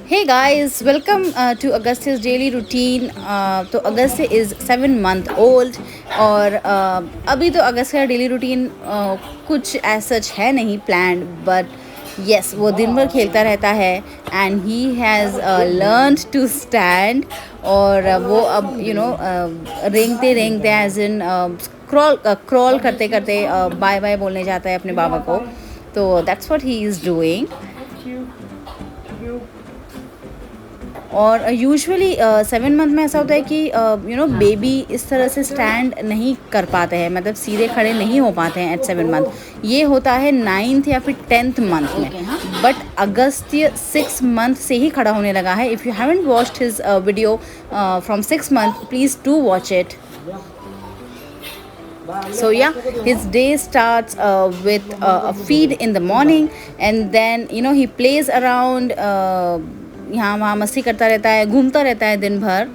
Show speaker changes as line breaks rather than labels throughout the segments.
Hey guys, welcome to Augustus daily routine. तो अगस्त is 7 month old और अभी तो अगस्त का डेली रूटीन कुछ एज सच है नहीं प्लान्ड बट यस वो दिन भर खेलता रहता है and he has learned to stand और वो अब रेंगते रेंगते एज इन क्रॉल करते करते बाय बाय बोलने जाता है अपने बाबा को. तो that's what he is doing. और यूजुअली 7 मंथ में ऐसा होता है कि बेबी इस तरह से स्टैंड नहीं कर पाते हैं, मतलब सीधे खड़े नहीं हो पाते हैं एट 7 मंथ. ये होता है 9th या फिर 10th मंथ में. बट अगस्त्य 6 मंथ से ही खड़ा होने लगा है. If you haven't watched his video from 6 month, please do watch it. So yeah, his day starts with a feed in the morning, and then he plays around. यहाँ वहाँ मस्ती करता रहता है, घूमता रहता है दिन भर.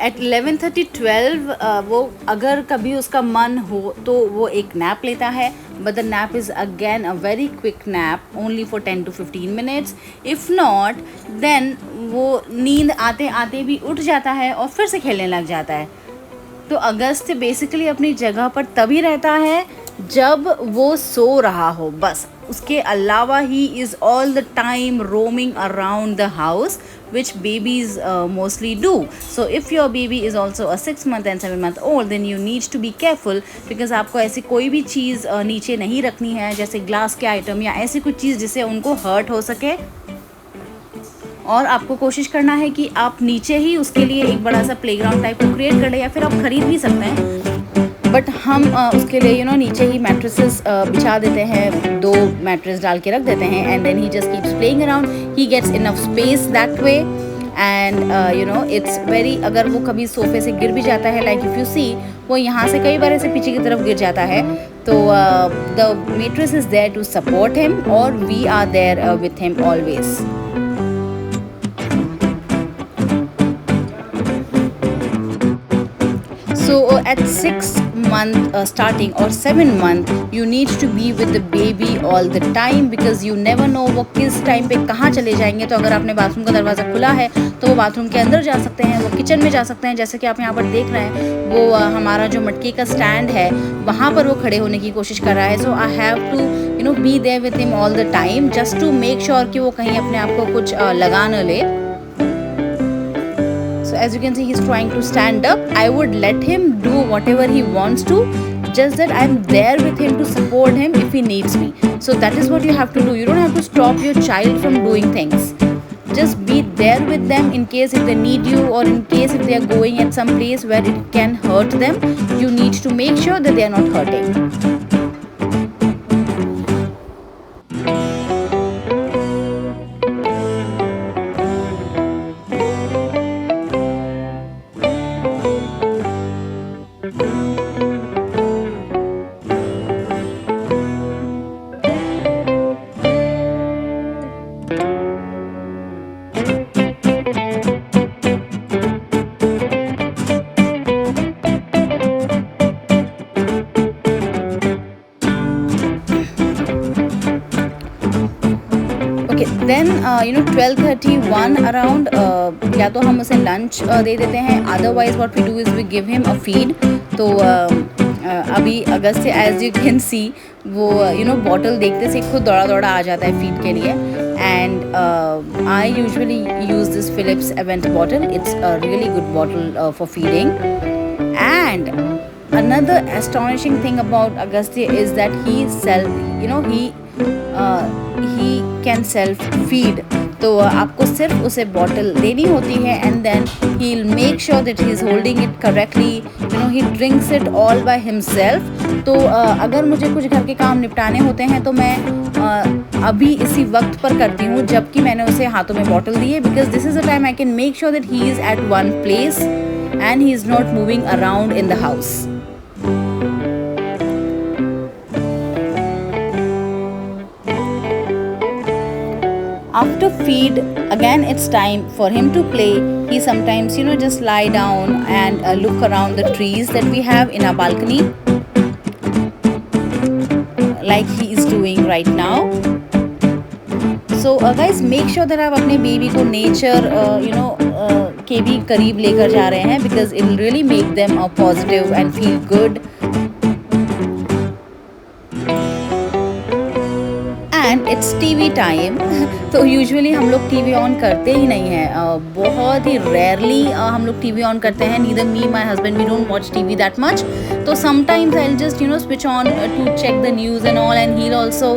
एट 11:30-12 वो अगर कभी उसका मन हो तो वो एक नैप लेता है. But the nap is again a very quick nap, only for 10 to 15 minutes. If not then वो नींद आते आते भी उठ जाता है और फिर से खेलने लग जाता है. तो अगस्त बेसिकली अपनी जगह पर तभी रहता है जब वो सो रहा हो, बस. उसके अलावा he is all the time roaming around the house, which babies mostly do. So if your baby is also a 6 month and 7 month old, then you need to be careful, because आपको ऐसी कोई भी चीज़ नीचे नहीं रखनी है, जैसे glass के आइटम या ऐसी कुछ चीज़ जिससे उनको हर्ट हो सके. और आपको कोशिश करना है कि आप नीचे ही उसके लिए एक बड़ा सा प्लेग्राउंड टाइप को क्रिएट कर लें, या फिर आप ख़रीद भी सकते हैं. बट हम उसके लिए नीचे ही मैट्रेसेस बिछा देते हैं, 2 मैट्रेस डाल के रख देते हैं, and then he just keeps playing around. He gets enough space that way. And it's very, अगर वो कभी सोफे से गिर भी जाता है, लाइक इफ़ यू सी, वो यहाँ से कई बार ऐसे पीछे की तरफ गिर जाता है, तो the mattress is there to support him, और we are there with him always. So at 6 month starting or 7 month, you need to be with the baby all the time, because you never know वो किस time पे कहाँ चले जाएंगे. तो अगर आपने बाथरूम का दरवाज़ा खुला है तो वो बाथरूम के अंदर जा सकते हैं, वो किचन में जा सकते हैं, जैसे कि आप यहाँ पर देख रहे हैं. वो हमारा जो मटके का स्टैंड है वहाँ पर वो खड़े होने की कोशिश कर रहा है. So I have to be there with him all the time, just to make sure कि वो कहीं अपने आप को कुछ लगा न ले. So as you can see, he's trying to stand up. I would let him do whatever he wants to, just that I'm there with him to support him if he needs me. So that is what you have to do. You don't have to stop your child from doing things. Just be there with them in case if they need you, or in case if they are going at some place where it can hurt them. You need to make sure that they are not hurting. Then 12:31 around या तो हम उसे lunch दे देते हैं, otherwise what we do is we give him a feed. तो अभी अगस्त से एज यू कैन सी वो बॉटल देखते से खुद दौड़ा दौड़ा आ जाता है फीड के लिए. And I usually use this Philips Avent bottle. It's a really good bottle for feeding. And another astonishing thing about Agastya is that he can self feed. तो आपको सिर्फ उसे बॉटल देनी होती है, and then he will make sure that he is holding it correctly. He drinks it all by himself. तो अगर मुझे कुछ घर के काम निपटाने होते हैं तो मैं अभी इसी वक्त पर करती हूँ जबकि मैंने उसे हाथों में बॉटल दी है, because this is a time I can make sure that he is at one place and he is not moving around in the house. After feed, again it's time for him to play. He sometimes just lie down and look around the trees that we have in our balcony. like he is doing right now. So guys, make sure that आप अपने baby को nature के भी करीब लेकर जा रहे हैं, because it will really make them positive and feel good. And it's TV time. तो यूजुअली हम लोग टीवी ऑन करते ही नहीं हैं, बहुत ही रेयरली हम लोग टीवी ऑन करते हैं. Neither me my husband we don't watch TV that much. तो sometimes I will just switch on to check the news and all, and he will also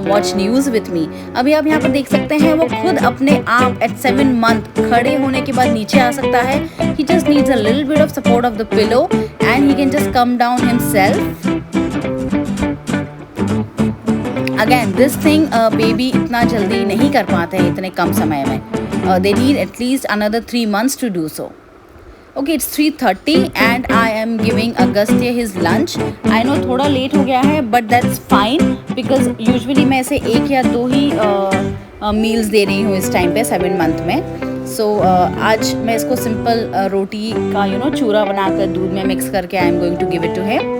watch news with me. अभी आप यहाँ पर देख सकते हैं वो खुद अपने आप एट 7 months खड़े होने के बाद नीचे आ सकता है. He just needs a little bit of support of the pillow and he can just come down himself. Again this thing baby इतना जल्दी नहीं कर पाते हैं इतने कम समय में. They need at least another 3 months to do so. Okay, it's 3:30 and I am giving Agastya his lunch. I know थोड़ा लेट हो गया है but that's fine, because usually मैं इसे 1 या 2 ही मील्स दे रही हूँ इस टाइम पे 7 month में. सो आज मैं इसको सिंपल रोटी का चूरा बनाकर दूध में मिक्स करके I am going to give it to him.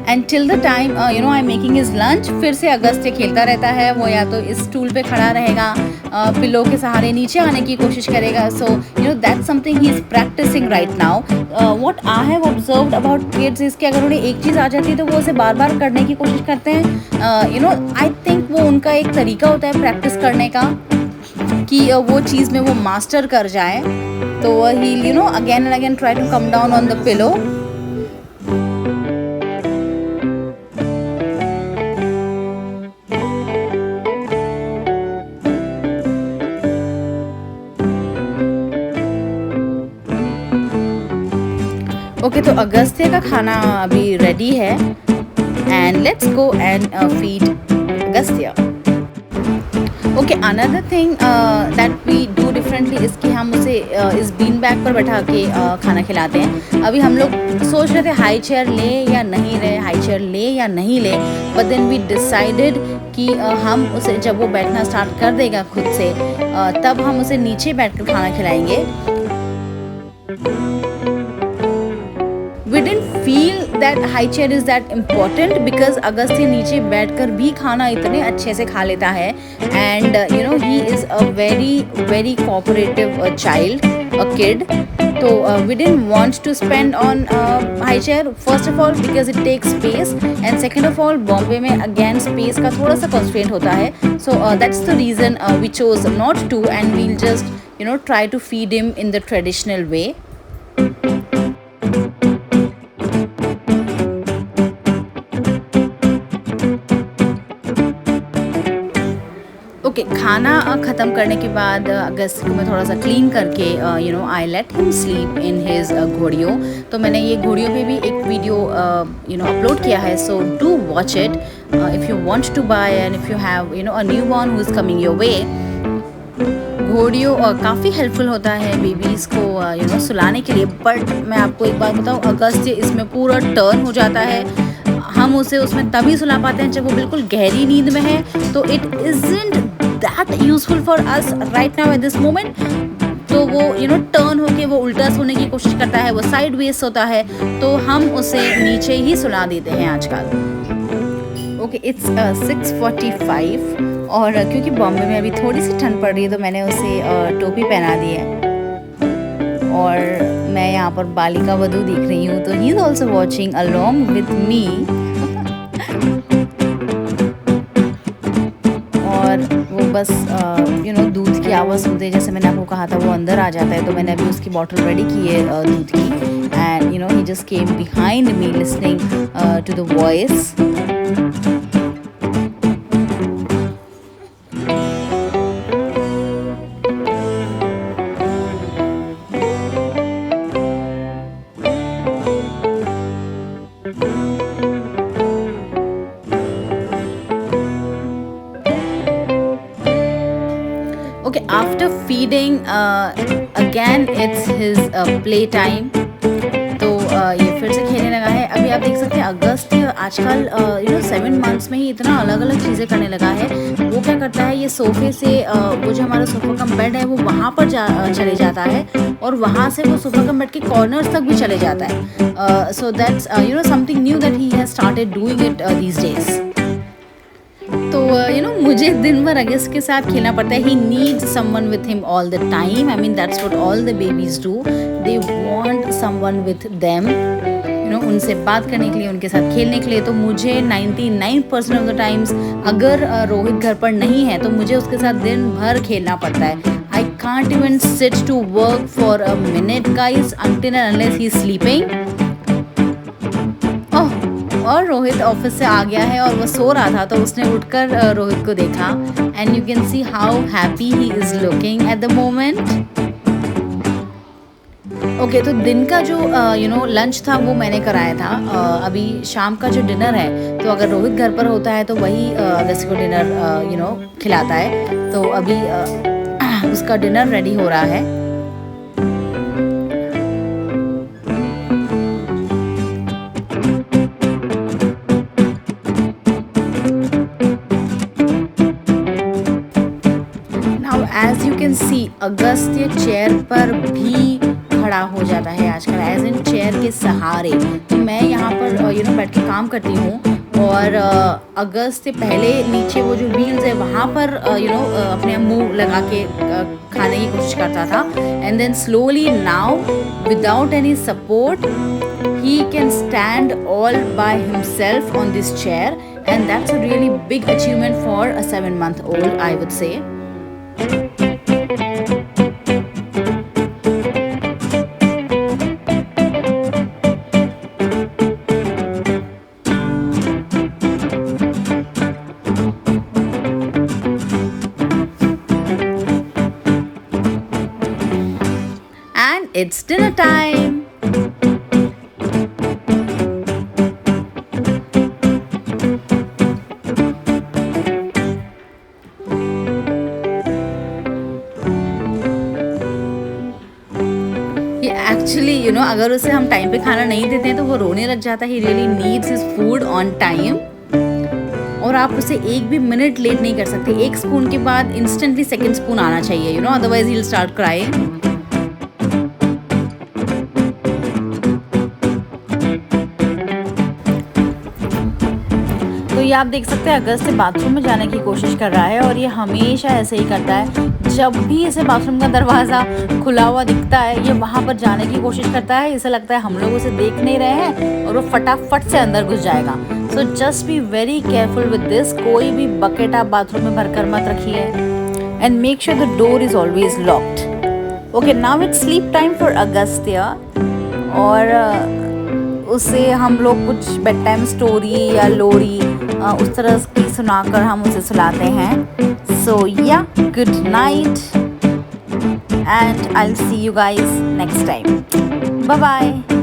And till the time I am making his lunch, फिर से अगस्त्य खेलता रहता है. वो या तो इस स्टूल पे खड़ा रहेगा, पिलो के सहारे नीचे आने की कोशिश करेगा. So that's something he is practicing right now. What I have observed about kids is कि अगर उन्हें एक चीज़ आ जाती है तो वो उसे बार बार करने की कोशिश करते हैं. आई थिंक वो उनका एक तरीका होता है प्रैक्टिस करने का कि वो चीज़ में वो मास्टर कर जाए. तो he again and again try to come down on the pillow. Okay, तो अगस्त्य का खाना अभी रेडी है and let's go and feed Agastya. Okay, another thing that we do differently is कि हम उसे इस बीन बैग पर बैठा के खाना खिलाते हैं. अभी हम लोग सोच रहे थे हाई चेयर ले या नहीं ले, हाई चेयर ले या नहीं ले, बट देन वी डिसाइडेड कि हम उसे जब वो बैठना स्टार्ट कर देगा खुद से तब हम उसे नीचे बैठ कर खाना खिलाएंगे. We didn't feel that high chair is that important because Agastya नीचे बैठकर भी खाना इतने अच्छे से खा लेता है. and he is a very cooperative child, a kid. So we didn't want to spend on high chair, first of all because it takes space, and second of all Bombay में again space का थोड़ा सा constraint होता है. So that's the reason we chose not to, and we'll just try to feed him in the traditional way. Okay, खाना ख़त्म करने के बाद अगस्त्य को मैं थोड़ा सा क्लीन करके I let him sleep in his घोड़ियों. तो मैंने ये घोड़ियों पे भी एक वीडियो अपलोड किया है, so do watch it if you want to buy and if you have a newborn who is coming your way. घोड़ियों काफ़ी हेल्पफुल होता है बेबीज़ को सुलाने के लिए. बट मैं आपको एक बात बताऊँ, अगस्त्य इसमें पूरा टर्न हो जाता है. हम उसे उसमें तभी सुला पाते हैं जब वो बिल्कुल गहरी नींद में है. तो it isn't that useful for us right now at this moment. तो वो टर्न होके वो उल्टा सोने की कोशिश करता है, वो साइड वेज होता है. तो हम उसे नीचे ही सुला देते हैं आजकल. ओके, इट्स 6:45 और क्योंकि बॉम्बे में अभी थोड़ी सी ठंड पड़ रही है तो मैंने उसे टोपी पहना दी है. और मैं यहाँ पर बालिका वधू दिख रही हूँ, तो he is also watching along with me. और वो बस दूध की आवाज़ सुनते, जैसे मैंने आपको कहा था वो अंदर आ जाता है. तो मैंने अभी उसकी बॉटल रेडी की है दूध की, and he just came behind me listening to the voice. Okay, after feeding again it's his play time. तो ये फिर से खेलने लगा है. अभी आप देख सकते हैं अगस्त आजकल 7 मंथ्स में ही इतना अलग अलग चीज़ें करने लगा है। वो क्या करता है, ये सोफ़े से वो जो हमारा सोफ़ा कम बेड है वो वहाँ पर चले जाता है और वहाँ से वो सोफ़ा कम बेड के कॉर्नर्स तक भी चले जाता है। सो that's something knew that he has started doing it these days. तो मुझे दिन भर अगस्त के साथ खेलना पड़ता है। He needs someone with him all the time. I mean that's what all the babies do, they want someone with them, उनसे बात करने के लिए, उनके साथ खेलने के लिए। तो मुझे 99% ऑफ द टाइम्स अगर रोहित घर पर नहीं है तो मुझे उसके साथ दिन भर खेलना पड़ता है। I can't even sit to work for a minute guys until and unless he is sleeping. और रोहित ऑफिस से आ गया है और वो सो रहा था, तो उसने उठकर रोहित को देखा and you can see how happy he is looking at the moment. Okay, तो दिन का जो लंच था वो मैंने कराया था। अभी शाम का जो डिनर है, तो अगर रोहित घर पर होता है तो वही अगस्त को डिनर खिलाता है। तो अभी उसका डिनर रेडी हो रहा है। As you can see Agastya chair पर भी खड़ा हो जाता है आजकल, एज इन चेयर के सहारे। तो मैं यहाँ पर बैठ के काम करती हूँ और अगस्त्य पहले नीचे वो जो व्हील्स है वहाँ पर अपने मुंह लगा के खाने की कोशिश करता था, and then slowly now without any support he can stand all by himself on this chair, and that's a really big achievement for a 7-month-old, I would say. And it's dinner time. Actually अगर उसे हम time पे खाना नहीं देते हैं तो वो रोने लग जाता है। He really needs his food on time, और आप उसे एक भी मिनट लेट नहीं कर सकते। एक स्पून के बाद इंस्टेंटली सेकंड स्पून आना चाहिए, otherwise he will start crying. तो ये आप देख सकते हैं अगस्त बाथरूम में जाने की कोशिश कर रहा है, और ये हमेशा ऐसे ही करता है। जब भी इसे बाथरूम का दरवाज़ा खुला हुआ दिखता है ये वहाँ पर जाने की कोशिश करता है। इसे लगता है हम लोग उसे देख नहीं रहे हैं और वो फटाफट से अंदर घुस जाएगा। So just be very careful with this. कोई भी बकेट आप बाथरूम में भरकर मत रखिए, and make sure the door is always locked. Okay, now it's sleep time for Agastya, और उसे हम लोग कुछ बेड टाइम स्टोरी या लोरी उस तरह की सुनाकर हम उसे सुलाते हैं। So yeah, good night and I'll see you guys next time. Bye bye.